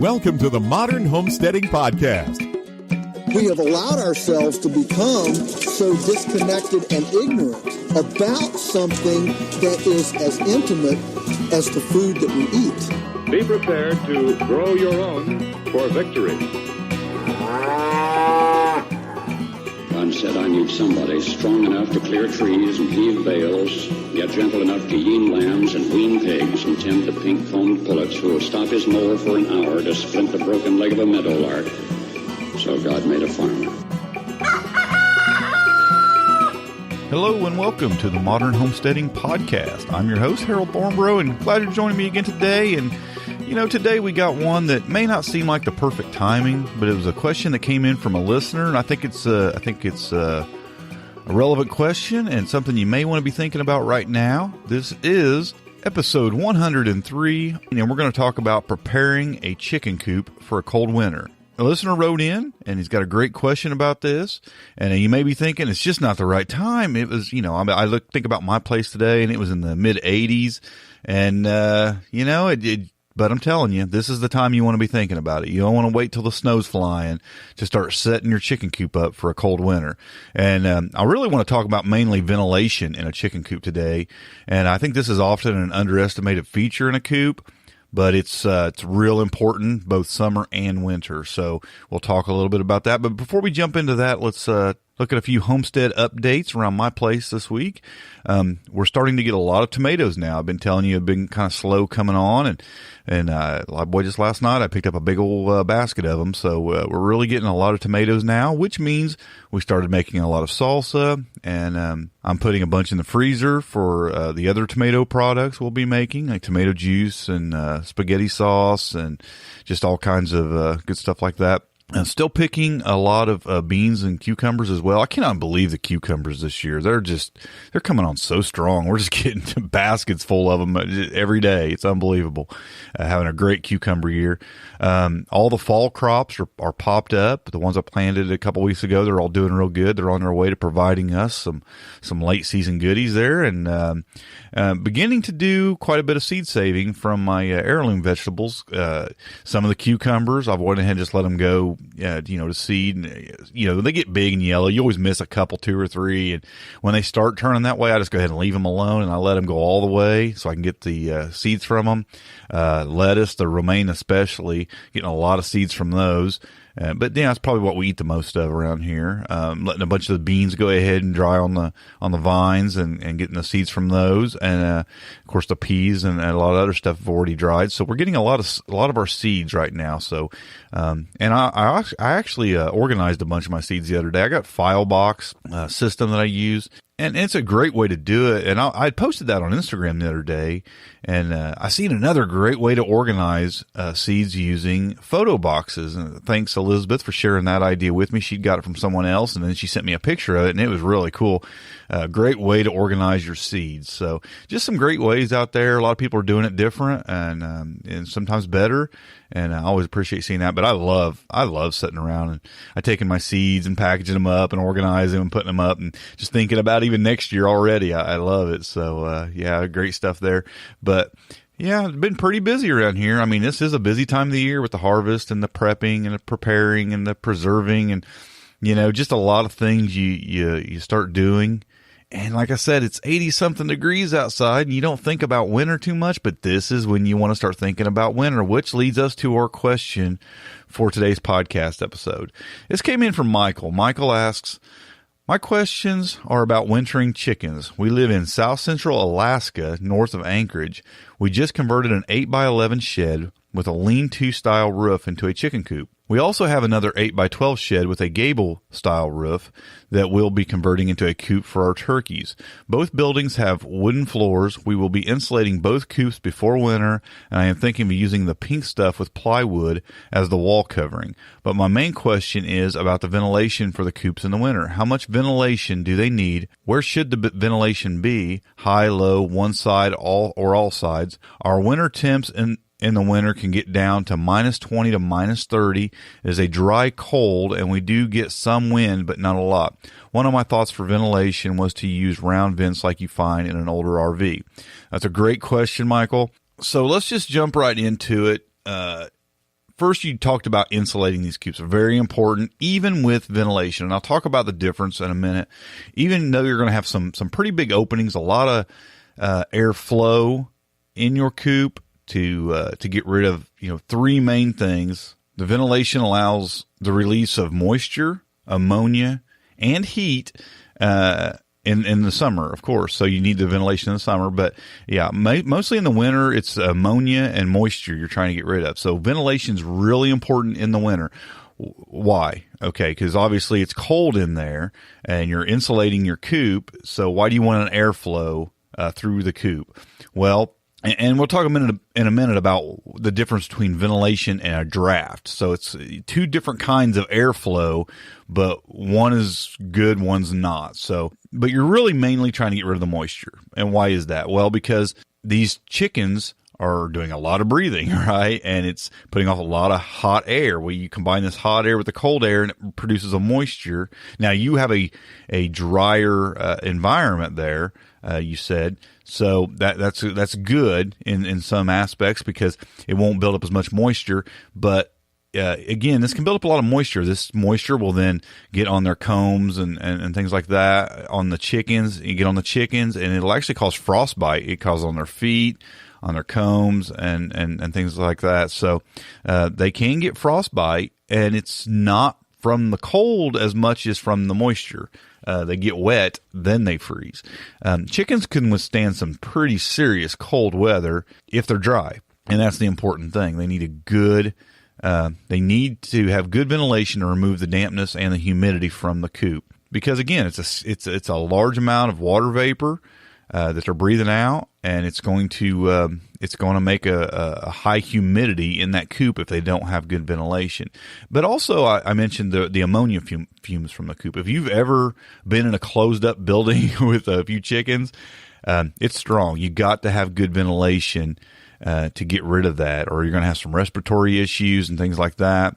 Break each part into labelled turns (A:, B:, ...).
A: Welcome to the Modern Homesteading Podcast.
B: We have allowed ourselves to become so disconnected and ignorant about something that is as intimate as the food that we eat.
C: Be prepared to grow your own for victory.
D: God said, I need somebody strong enough to clear trees and heave bales, yet gentle enough to yean lambs and wean pigs and tend the pink-combed pullets who will stop his mower for an hour to splint the broken leg of a meadowlark. So God made a farmer.
E: Hello and welcome to the Modern Homesteading Podcast. I'm your host, Harold Thornborough, and glad you're joining me again today. And today we got one that may not seem like the perfect timing, but it was a question that came in from a listener, and I think it's a relevant question and something you may want to be thinking about right now. This is episode 103, and we're going to talk about preparing a chicken coop for a cold winter. A listener wrote in, and he's got a great question about this, and you may be thinking it's just not the right time. It was, I think about my place today, and it was in the mid-80s, and, but I'm telling you, this is the time you want to be thinking about it. You don't want to wait till the snow's flying to start setting your chicken coop up for a cold winter. And I really want to talk about mainly ventilation in a chicken coop today, and I think this is often an underestimated feature in a coop. But it's real important both summer and winter. So we'll talk a little bit about that. But before we jump into that, let's look at a few homestead updates around my place this week. We're starting to get a lot of tomatoes now. I've been telling you, I've been kind of slow coming on, and just last night I picked up a big old basket of them. So we're really getting a lot of tomatoes now, which means we started making a lot of salsa, and I'm putting a bunch in the freezer for the other tomato products we'll be making, like tomato juice and spaghetti sauce and just all kinds of good stuff like that. I'm still picking a lot of beans and cucumbers as well. I cannot believe the cucumbers this year. They're coming on so strong. We're just getting baskets full of them every day. It's unbelievable. Having a great cucumber year. All the fall crops are popped up. The ones I planted a couple weeks ago, they're all doing real good. They're on their way to providing us some late season goodies there, and beginning to do quite a bit of seed saving from my heirloom vegetables. Some of the cucumbers, I've went ahead and just let them go, to seed. And, they get big and yellow. You always miss a couple, 2 or 3. And when they start turning that way, I just go ahead and leave them alone, and I let them go all the way so I can get the seeds from them. Lettuce, the romaine especially, getting a lot of seeds from those. But that's probably what we eat the most of around here. Letting a bunch of the beans go ahead and dry on the vines and getting the seeds from those. And, of course the peas and a lot of other stuff have already dried. So we're getting a lot of our seeds right now. So, and I actually organized a bunch of my seeds the other day. I got FileBox system that I use. And it's a great way to do it. And I posted that on Instagram the other day. And I seen another great way to organize seeds using photo boxes. And thanks, Elizabeth, for sharing that idea with me. She got it from someone else, and then she sent me a picture of it, and it was really cool. Great way to organize your seeds. So just some great ways out there. A lot of people are doing it different and sometimes better. And I always appreciate seeing that. But I love sitting around and I taking my seeds and packaging them up and organizing them and putting them up and just thinking about even next year already. I love it. So, great stuff there. But yeah, it's been pretty busy around here. I mean, this is a busy time of the year with the harvest and the prepping and the preparing and the preserving and, just a lot of things you start doing. And like I said, it's 80-something degrees outside, and you don't think about winter too much, but this is when you want to start thinking about winter, which leads us to our question for today's podcast episode. This came in from Michael. Michael asks, my questions are about wintering chickens. We live in South Central Alaska, north of Anchorage. We just converted an 8x11 shed with a lean-to style roof into a chicken coop. We also have another 8x12 shed with a gable-style roof that we'll be converting into a coop for our turkeys. Both buildings have wooden floors. We will be insulating both coops before winter, and I am thinking of using the pink stuff with plywood as the wall covering. But my main question is about the ventilation for the coops in the winter. How much ventilation do they need? Where should the ventilation be? High, low, one side, all sides? Our winter temps in the winter can get down to minus 20 to minus 30. It is a dry cold, and we do get some wind, but not a lot. One of my thoughts for ventilation was to use round vents like you find in an older RV. That's a great question, Michael. So let's just jump right into it. first you talked about insulating these coops. Very important, even with ventilation. And I'll talk about the difference in a minute. Even though you're going to have some pretty big openings, a lot of airflow in your coop to get rid of, three main things. The ventilation allows the release of moisture, ammonia, and heat in the summer, of course. So you need the ventilation in the summer. But yeah, mostly in the winter, it's ammonia and moisture you're trying to get rid of. So ventilation is really important in the winter. Why? Okay, because obviously it's cold in there and you're insulating your coop. So why do you want an airflow through the coop? Well, and we'll talk in a minute about the difference between ventilation and a draft. So it's two different kinds of airflow, but one is good, one's not. But you're really mainly trying to get rid of the moisture. And why is that? Well, because these chickens are doing a lot of breathing, right? And it's putting off a lot of hot air. Well, you combine this hot air with the cold air and it produces a moisture. Now you have a drier environment there, you said. So that's good in some aspects because it won't build up as much moisture. But again, this can build up a lot of moisture. This moisture will then get on their combs and things like that on the chickens. You get on the chickens and it'll actually cause frostbite. It causes on their feet, on their combs and things like that. So they can get frostbite, and it's not from the cold as much as from the moisture. They get wet, then they freeze. Chickens can withstand some pretty serious cold weather if they're dry, and that's the important thing. They need they need to have good ventilation to remove the dampness and the humidity from the coop. Because again, it's a large amount of water vapor that they're breathing out, and it's going to make a high humidity in that coop if they don't have good ventilation. But also, I mentioned the ammonia fumes from the coop. If you've ever been in a closed up building with a few chickens, it's strong. You got to have good ventilation to get rid of that, or you're going to have some respiratory issues and things like that.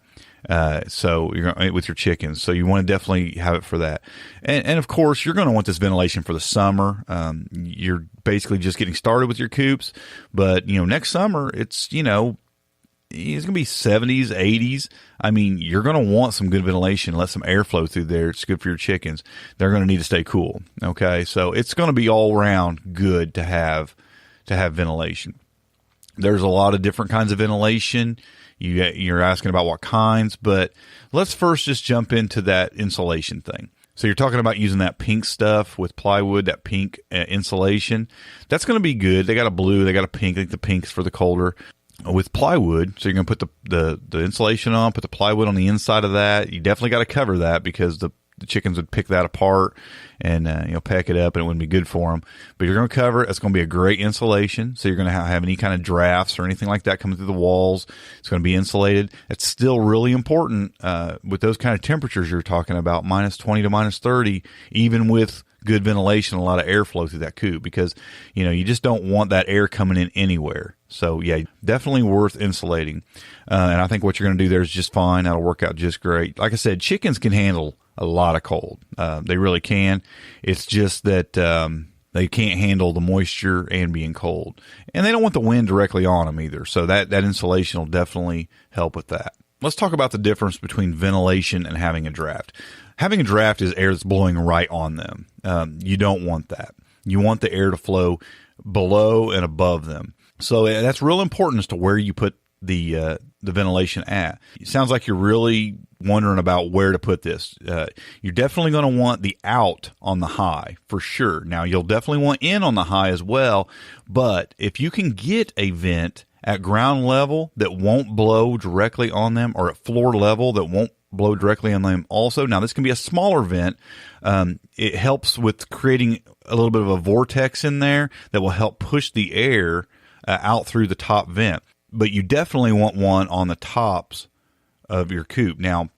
E: So you're going with your chickens. So you want to definitely have it for that. And of course, you're going to want this ventilation for the summer. You're basically just getting started with your coops, but next summer it's going to be 70s, 80s. I mean, you're going to want some good ventilation, let some airflow through there. It's good for your chickens. They're going to need to stay cool. Okay. So it's going to be all around good to have ventilation. There's a lot of different kinds of ventilation. You're asking about what kinds, but let's first just jump into that insulation thing. So you're talking about using that pink stuff with plywood, that pink insulation. That's going to be good. They got a blue, they got a pink. I think the pink's for the colder. With plywood, so you're going to put the insulation on, put the plywood on the inside of that. You definitely got to cover that because the chickens would pick that apart and peck it up, and it wouldn't be good for them. But you're going to cover it. It's going to be a great insulation. So you're going to have any kind of drafts or anything like that coming through the walls. It's going to be insulated. It's still really important with those kind of temperatures you're talking about, minus 20 to minus 30, even with good ventilation, a lot of airflow through that coop, because you just don't want that air coming in anywhere. So yeah, definitely worth insulating. And I think what you're going to do there is just fine. That'll work out just great. Like I said, chickens can handle a lot of cold. They really can. It's just that they can't handle the moisture and being cold. And they don't want the wind directly on them either. So that insulation will definitely help with that. Let's talk about the difference between ventilation and having a draft. Having a draft is air that's blowing right on them. You don't want that. You want the air to flow below and above them. So that's real important as to where you put the ventilation at. It sounds like you're really wondering about where to put this. You're definitely going to want the out on the high for sure. Now you'll definitely want in on the high as well, but if you can get a vent at ground level that won't blow directly on them, or at floor level that won't blow directly on them also. Now this can be a smaller vent. It helps with creating a little bit of a vortex in there that will help push the air out through the top vent. But you definitely want one on the tops of your coop. Now,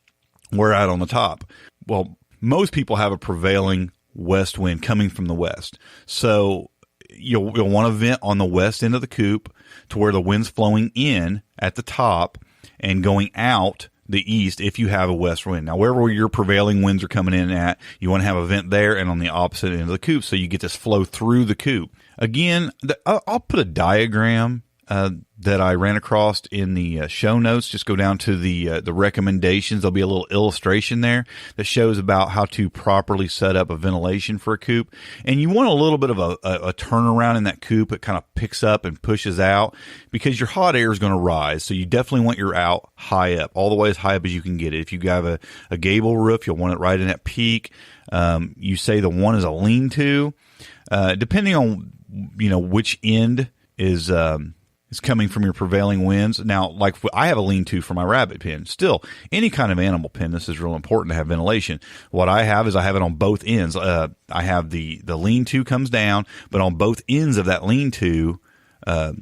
E: where at on the top? Well, most people have a prevailing west wind coming from the west. So you'll want a vent on the west end of the coop to where the wind's flowing in at the top and going out the east if you have a west wind. Now, wherever your prevailing winds are coming in at, you want to have a vent there and on the opposite end of the coop so you get this flow through the coop. Again, I'll put a diagram that I ran across in the show notes. Just go down to the recommendations. There'll be a little illustration there that shows about how to properly set up a ventilation for a coop. And you want a little bit of a turnaround in that coop. It kind of picks up and pushes out because your hot air is going to rise. So you definitely want your out high up, all the way as high up as you can get it. If you have a gable roof, you'll want it right in that peak. You say the one is a lean-to, depending on, which end is coming from your prevailing winds. Now, like I have a lean-to for my rabbit pen. Still, any kind of animal pen, this is real important to have ventilation. What I have is I have it on both ends. I have the lean-to comes down, but on both ends of that lean-to,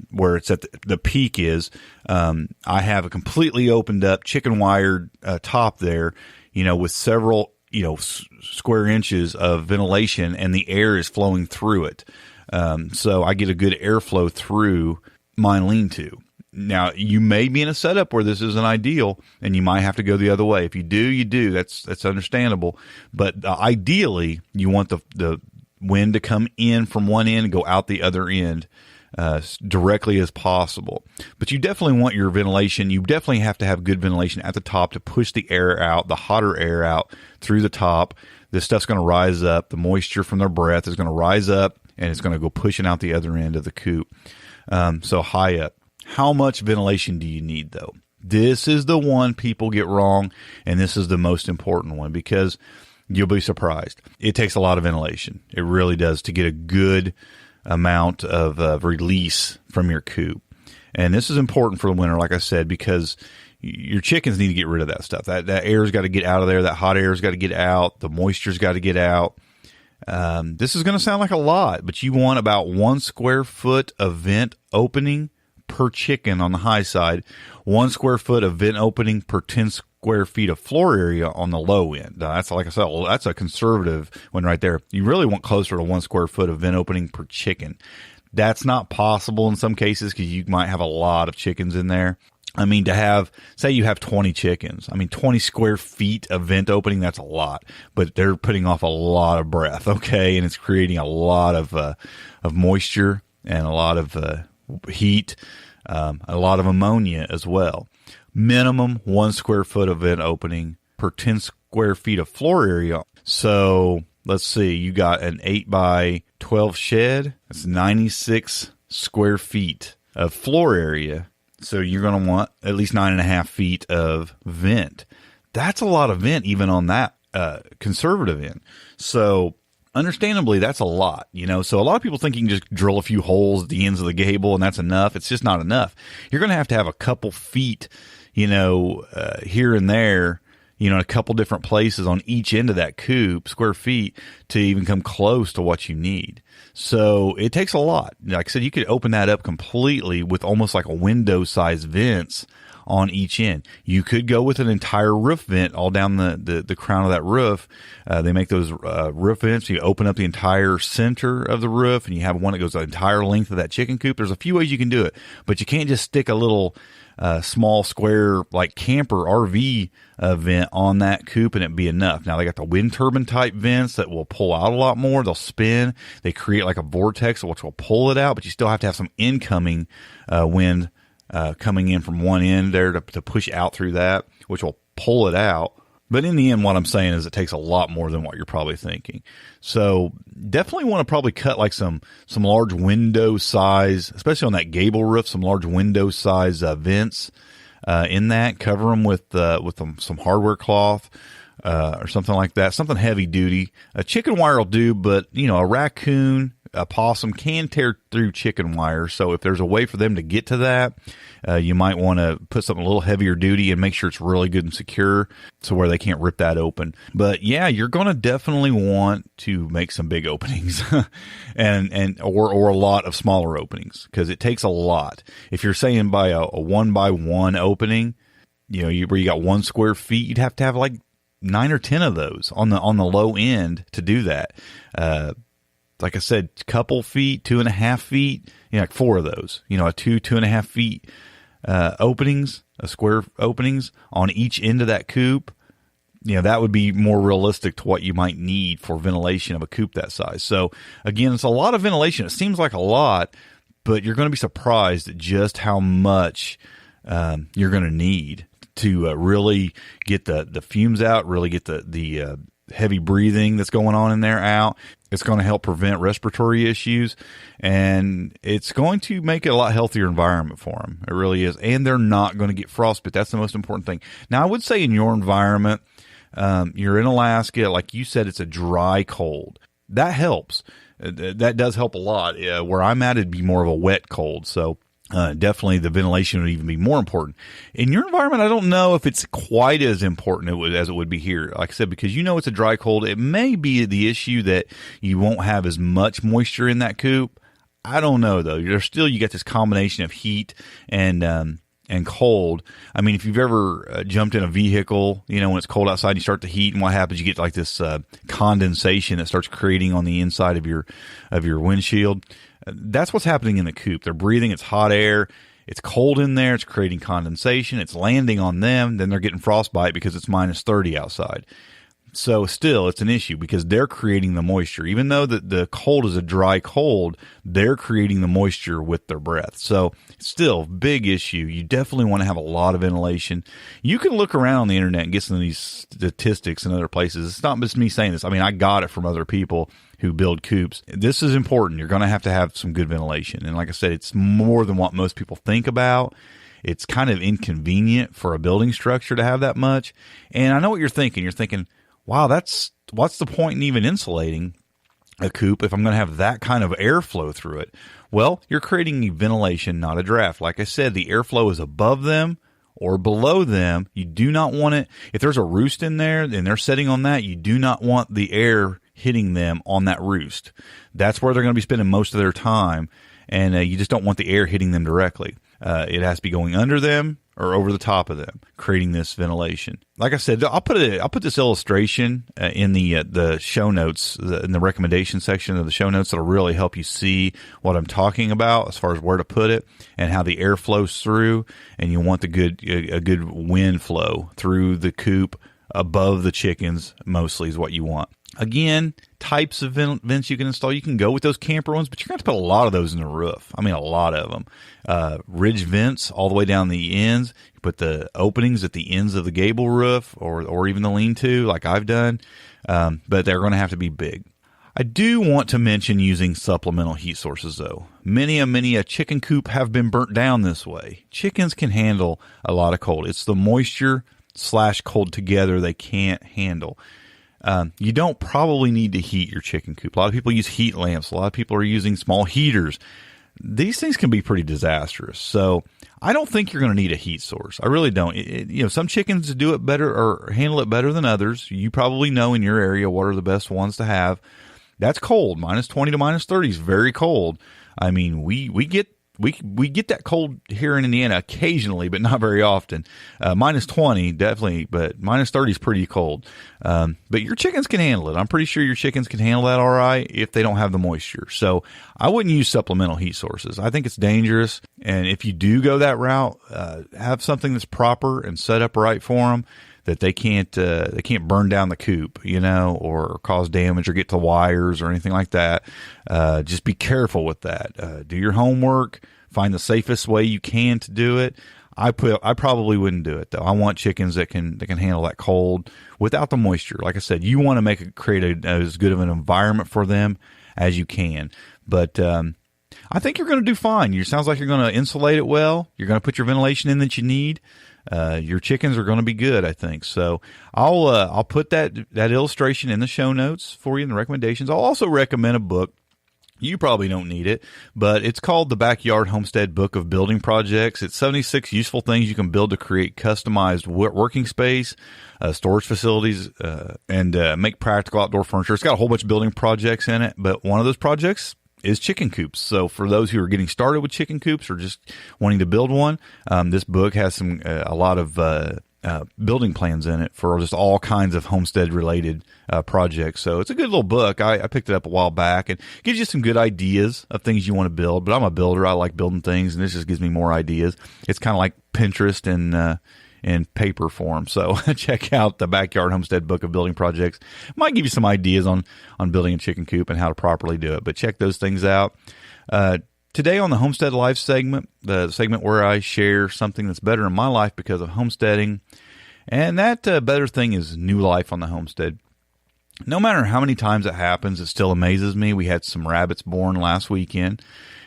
E: where it's at the peak is, I have a completely opened up chicken wired top there, with several square inches of ventilation, and the air is flowing through it. So I get a good airflow through my lean-to. Now, you may be in a setup where this isn't ideal, and you might have to go the other way. If you do, you do. That's understandable. But ideally, you want the wind to come in from one end and go out the other end directly as possible. But you definitely want your ventilation. You definitely have to have good ventilation at the top to push the air out, the hotter air out through the top. This stuff's going to rise up. The moisture from their breath is going to rise up, and it's going to go pushing out the other end of the coop. So high up. How much ventilation do you need, though? This is the one people get wrong, and this is the most important one because you'll be surprised. It takes a lot of ventilation. It really does to get a good amount of release from your coop. And this is important for the winter, like I said, because your chickens need to get rid of that stuff. That air's got to get out of there. That hot air's got to get out. The moisture's got to get out. This is going to sound like a lot, but you want about 1 square foot of vent opening per chicken on the high side, 1 square foot of vent opening per 10 square feet of floor area on the low end. Now, that's, like I said, that's a conservative one right there. You really want closer to 1 square foot of vent opening per chicken. That's not possible in some cases because you might have a lot of chickens in there. I mean, say you have 20 chickens. 20 square feet of vent opening, that's a lot, but they're putting off a lot of breath, okay? And it's creating a lot of moisture and a lot of heat, a lot of ammonia as well. Minimum 1 square foot of vent opening per 10 square feet of floor area. So let's see, you got an 8 by 12 shed. That's 96 square feet of floor area. So you're going to want at least 9.5 feet of vent. That's a lot of vent even on that conservative end. So understandably, that's a lot, So a lot of people think you can just drill a few holes at the ends of the gable and that's enough. It's just not enough. You're going to have a couple feet, here and there, a couple different places on each end of that coop, square feet, to even come close to what you need. So it takes a lot. Like I said, you could open that up completely with almost like a window-sized vents on each end. You could go with an entire roof vent all down the crown of that roof. They make those roof vents. You open up the entire center of the roof, and you have one that goes the entire length of that chicken coop. There's a few ways you can do it, but you can't just stick a little small square like camper RV vent on that coop and it'd be enough. Now they got the wind turbine type vents that will pull out a lot more. They'll spin. They create like a vortex which will pull it out, but you still have to have some incoming wind coming in from one end there to push out through that, which will pull it out. But in the end, what I'm saying is it takes a lot more than what you're probably thinking. So definitely want to probably cut like some large window size, especially on that gable roof, some large window size vents in that. Cover them with some hardware cloth or something like that, something heavy duty. A chicken wire will do, but a raccoon, a possum can tear through chicken wire. So if there's a way for them to get to that, you might want to put something a little heavier duty and make sure it's really good and secure so where they can't rip that open. But yeah, you're going to definitely want to make some big openings or a lot of smaller openings because it takes a lot. If you're saying by a 1x1 opening, where you got 1 square feet, you'd have to have like 9 or 10 of those on the low end to do that. Like I said, couple feet, 2.5 feet, like 4 of those, a 2.5 feet openings, square openings on each end of that coop. That would be more realistic to what you might need for ventilation of a coop that size. So again, it's a lot of ventilation. It seems like a lot, but you're going to be surprised at just how much you're going to need to really get the fumes out, really get the heavy breathing that's going on in there out. It's going to help prevent respiratory issues, and it's going to make it a lot healthier environment for them. It really is. And they're not going to get frostbite. That's the most important thing. Now, I would say in your environment, you're in Alaska, like you said, it's a dry cold. That helps. That does help a lot. Where I'm at, it'd be more of a wet cold. So definitely the ventilation would even be more important. In your environment, I don't know if it's quite as important as it would be here. Like I said, because it's a dry cold, it may be the issue that you won't have as much moisture in that coop. I don't know, though. You got this combination of heat and cold. I mean, if you've ever jumped in a vehicle, when it's cold outside, you start to heat, and what happens? You get like this condensation that starts creating on the inside of your windshield. That's what's happening in the coop. They're breathing. It's hot air. It's cold in there. It's creating condensation. It's landing on them. Then they're getting frostbite because it's minus 30 outside. So still, it's an issue because they're creating the moisture. Even though the cold is a dry cold, they're creating the moisture with their breath. So still, big issue. You definitely want to have a lot of ventilation. You can look around on the internet and get some of these statistics in other places. It's not just me saying this. I mean, I got it from other people who build coops. This is important. You're going to have some good ventilation. And like I said, it's more than what most people think about. It's kind of inconvenient for a building structure to have that much. And I know what you're thinking. You're thinking, wow, what's the point in even insulating a coop if I'm going to have that kind of airflow through it? Well, you're creating ventilation, not a draft. Like I said, the airflow is above them or below them. You do not want it. If there's a roost in there and they're sitting on that, you do not want the air hitting them on that roost. That's where they're going to be spending most of their time, and you just don't want the air hitting them directly. It has to be going under them or over the top of them, creating this ventilation. Like I said, I'll put this illustration in the show notes, in the recommendation section of the show notes. That'll really help you see what I'm talking about as far as where to put it and how the air flows through. And you want a good wind flow through the coop above the chickens, mostly is what you want. Again, types of vents you can install. You can go with those camper ones, but you're going to have to put a lot of those in the roof. I mean, a lot of them. Ridge vents all the way down the ends. You put the openings at the ends of the gable roof or even the lean-to like I've done, but they're going to have to be big. I do want to mention using supplemental heat sources, though. Many a chicken coop have been burnt down this way. Chickens can handle a lot of cold. It's the moisture / cold together they can't handle. You don't probably need to heat your chicken coop. A lot of people use heat lamps. A lot of people are using small heaters. These things can be pretty disastrous. So I don't think you're going to need a heat source. I really don't. Some chickens do it better or handle it better than others. You probably know in your area what are the best ones to have. That's cold. Minus 20 to minus 30 is very cold. I mean, we get that cold here in Indiana occasionally, but not very often. Minus 20, definitely, but minus 30 is pretty cold. But your chickens can handle it. I'm pretty sure your chickens can handle that all right if they don't have the moisture. So I wouldn't use supplemental heat sources. I think it's dangerous. And if you do go that route, have something that's proper and set up right for them, that they can't burn down the coop, or cause damage or get to wires or anything like that. Just be careful with that. Do your homework. Find the safest way you can to do it. I probably wouldn't do it though. I want chickens that can handle that cold without the moisture. Like I said, you want to create as good of an environment for them as you can. But I think you're going to do fine. It sounds like you're going to insulate it well. You're going to put your ventilation in that you need. Your chickens are going to be good, I think. So I'll put that illustration in the show notes for you in the recommendations. I'll also recommend a book. You probably don't need it, but it's called The Backyard Homestead Book of Building Projects. It's 76 useful things you can build to create customized working space, storage facilities, and make practical outdoor furniture. It's got a whole bunch of building projects in it, but one of those projects is chicken coops. So for those who are getting started with chicken coops or just wanting to build one, this book has a lot of building plans in it for just all kinds of homestead related projects. So it's a good little book. I picked it up a while back and gives you some good ideas of things you want to build. But I'm a builder. I like building things, and this just gives me more ideas. It's kind of like Pinterest in paper form. So check out the Backyard Homestead Book of Building Projects. Might give you some ideas on building a chicken coop and how to properly do it. But check those things out. Today on the Homestead Life segment, the segment where I share something that's better in my life because of homesteading, and that better thing is new life on the homestead. No matter how many times it happens, it still amazes me. We had some rabbits born last weekend,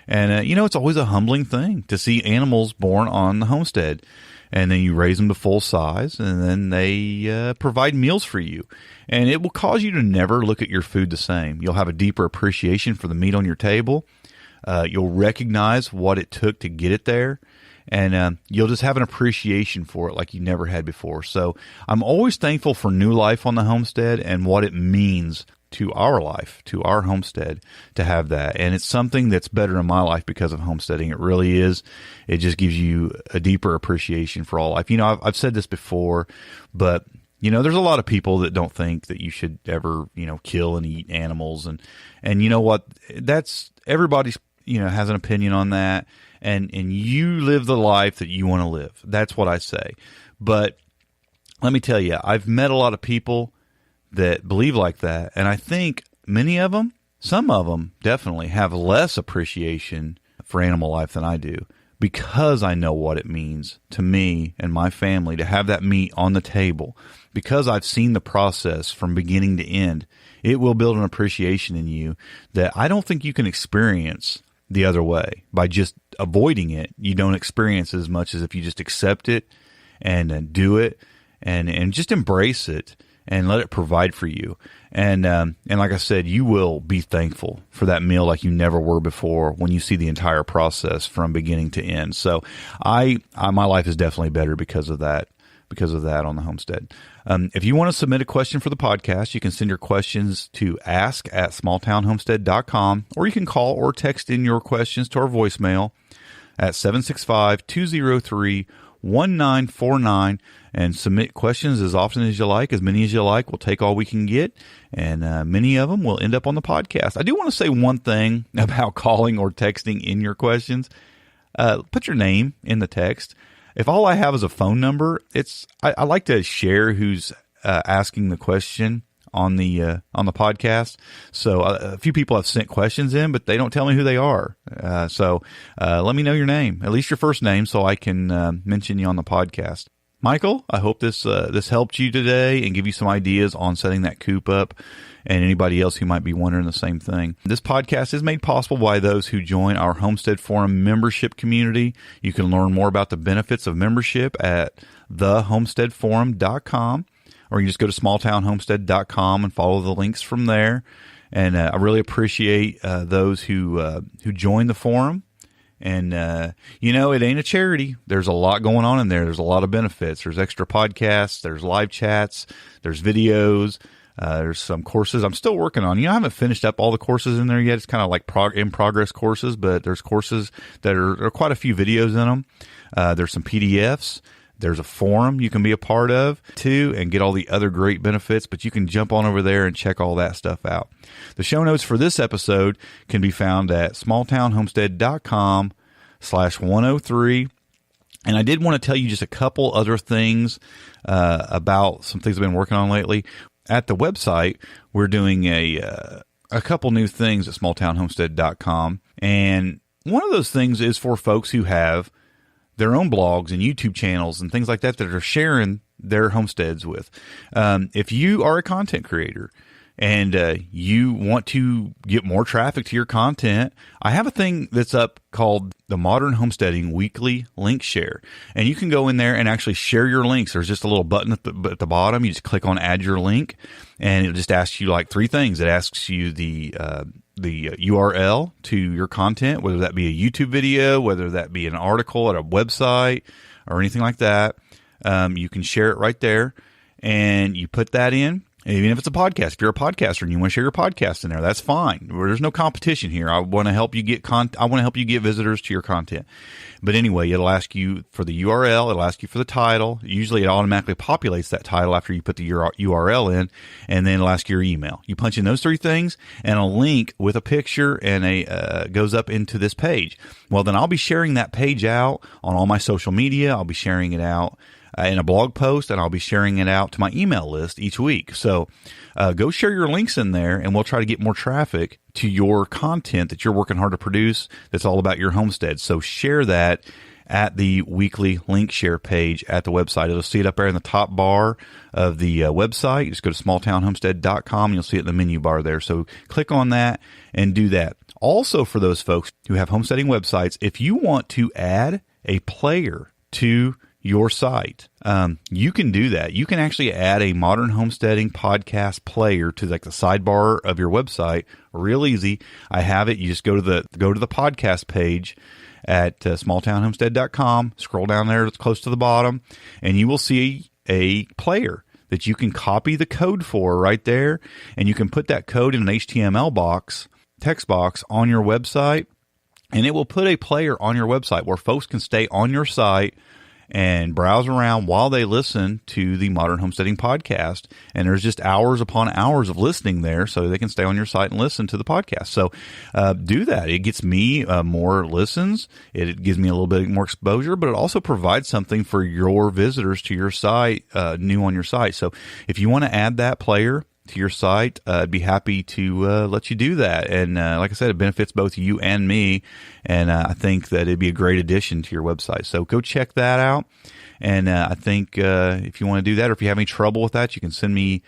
E: and it's always a humbling thing to see animals born on the homestead. And then you raise them to full size, and then they provide meals for you. And it will cause you to never look at your food the same. You'll have a deeper appreciation for the meat on your table. You'll recognize what it took to get it there. And you'll just have an appreciation for it like you never had before. So I'm always thankful for new life on the homestead and what it means to our life, to our homestead, to have that. And it's something that's better in my life because of homesteading. It really is. It just gives you a deeper appreciation for all life. I've said this before, but there's a lot of people that don't think that you should ever, kill and eat animals. And you know what? That's everybody's, has an opinion on that. And you live the life that you want to live. That's what I say. But let me tell you, I've met a lot of people that believe like that. And I think many of them, some of them definitely have less appreciation for animal life than I do, because I know what it means to me and my family to have that meat on the table. Because I've seen the process from beginning to end, it will build an appreciation in you that I don't think you can experience the other way. By just avoiding it, you don't experience as much as if you just accept it and do it and just embrace it and let it provide for you. And like I said, you will be thankful for that meal like you never were before when you see the entire process from beginning to end. So my life is definitely better because of that on the homestead. If you want to submit a question for the podcast, you can send your questions to ask@smalltownhomestead.com, or you can call or text in your questions to our voicemail at 765-203-1949 and submit questions as often as you like, as many as you like. We'll take all we can get, and many of them will end up on the podcast. I do want to say one thing about calling or texting in your questions. Put your name in the text. If all I have is a phone number, I like to share who's asking the question on the podcast. So a few people have sent questions in, but they don't tell me who they are. So let me know your name, at least your first name, so I can mention you on the podcast. Michael, I hope this helped you today and give you some ideas on setting that coop up, and anybody else who might be wondering the same thing. This podcast is made possible by those who join our Homestead Forum membership community. You can learn more about the benefits of membership at thehomesteadforum.com, or you can just go to smalltownhomestead.com and follow the links from there. And I really appreciate those who join the forum. And, it ain't a charity. There's a lot going on in there. There's a lot of benefits. There's extra podcasts. There's live chats. There's videos. There's some courses I'm still working on. I haven't finished up all the courses in there yet. It's kind of like in progress courses, but there's courses that are quite a few videos in them. There's some PDFs. There's a forum you can be a part of too and get all the other great benefits, but you can jump on over there and check all that stuff out. The show notes for this episode can be found at smalltownhomestead.com/103. And I did want to tell you just a couple other things about some things I've been working on lately. At the website, we're doing a couple new things at smalltownhomestead.com. And one of those things is for folks who have their own blogs and YouTube channels and things like that are sharing their homesteads with. If you are a content creator and you want to get more traffic to your content, I have a thing that's up called the Modern Homesteading Weekly Link Share. And you can go in there and actually share your links. There's just a little button at the bottom. You just click on Add Your Link, and it'll just ask you like three things. It asks you the URL to your content, whether that be a YouTube video, whether that be an article at a website or anything like that. You can share it right there, and you put that in. Even if it's a podcast, if you're a podcaster and you want to share your podcast in there, that's fine. There's no competition here. I want to help you get I want to help you get visitors to your content. But anyway, it'll ask you for the URL. It'll ask you for the title. Usually, it automatically populates that title after you put the URL in, and then it'll ask your email. You punch in those three things, and a link with a picture and goes up into this page. Well, then I'll be sharing that page out on all my social media. I'll be sharing it out in a blog post, and I'll be sharing it out to my email list each week. So go share your links in there, and we'll try to get more traffic to your content that you're working hard to produce that's all about your homestead. So share that at the weekly link share page at the website. It'll see it up there in the top bar of the website. Just go to smalltownhomestead.com, and you'll see it in the menu bar there. So click on that and do that. Also, for those folks who have homesteading websites, if you want to add a player to your site, you can do that. You can actually add a Modern Homesteading podcast player to like the sidebar of your website. Real easy. I have it. You just go to the podcast page at smalltownhomestead.com. Scroll down there. It's close to the bottom, and you will see a player that you can copy the code for right there, and you can put that code in an HTML box, text box on your website, and it will put a player on your website where folks can stay on your site and browse around while they listen to the Modern Homesteading podcast. And there's just hours upon hours of listening there, so they can stay on your site and listen to the podcast. So do that. It gets me more listens. It gives me a little bit more exposure, but it also provides something for your visitors to your site, new on your site. So if you want to add that player to your site, I'd be happy to let you do that. And like I said, it benefits both you and me, and I think that it'd be a great addition to your website. So go check that out. And I think if you want to do that, or if you have any trouble with that, you can send me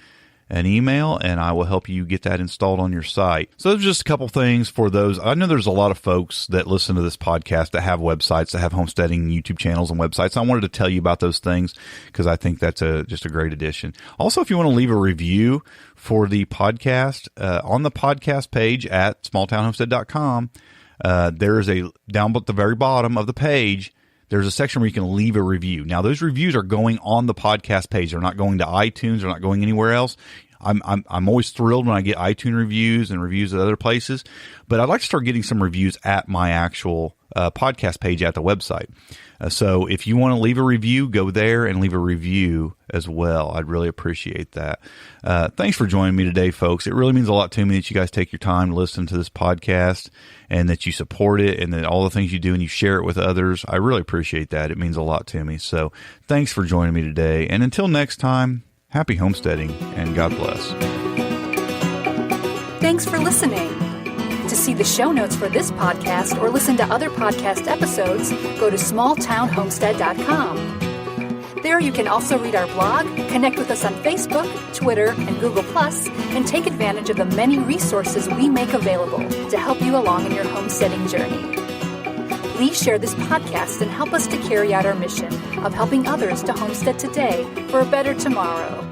E: an email, and I will help you get that installed on your site. So there's just a couple things for those. I know there's a lot of folks that listen to this podcast that have websites, that have homesteading YouTube channels and websites. I wanted to tell you about those things because I think that's just a great addition. Also, if you want to leave a review for the podcast, on the podcast page at smalltownhomestead.com, there is down at the very bottom of the page, there's a section where you can leave a review. Now, those reviews are going on the podcast page. They're not going to iTunes. They're not going anywhere else. I'm always thrilled when I get iTunes reviews and reviews at other places, but I'd like to start getting some reviews at my actual podcast page at the website. So if you want to leave a review, go there and leave a review as well. I'd really appreciate that. Thanks for joining me today, folks. It really means a lot to me that you guys take your time to listen to this podcast and that you support it and that all the things you do and you share it with others. I really appreciate that. It means a lot to me. So thanks for joining me today. And until next time, happy homesteading and God bless.
F: Thanks for listening. To see the show notes for this podcast or listen to other podcast episodes, go to smalltownhomestead.com. There you can also read our blog, connect with us on Facebook, Twitter, and Google+, and take advantage of the many resources we make available to help you along in your homesteading journey. Please share this podcast and help us to carry out our mission of helping others to homestead today for a better tomorrow.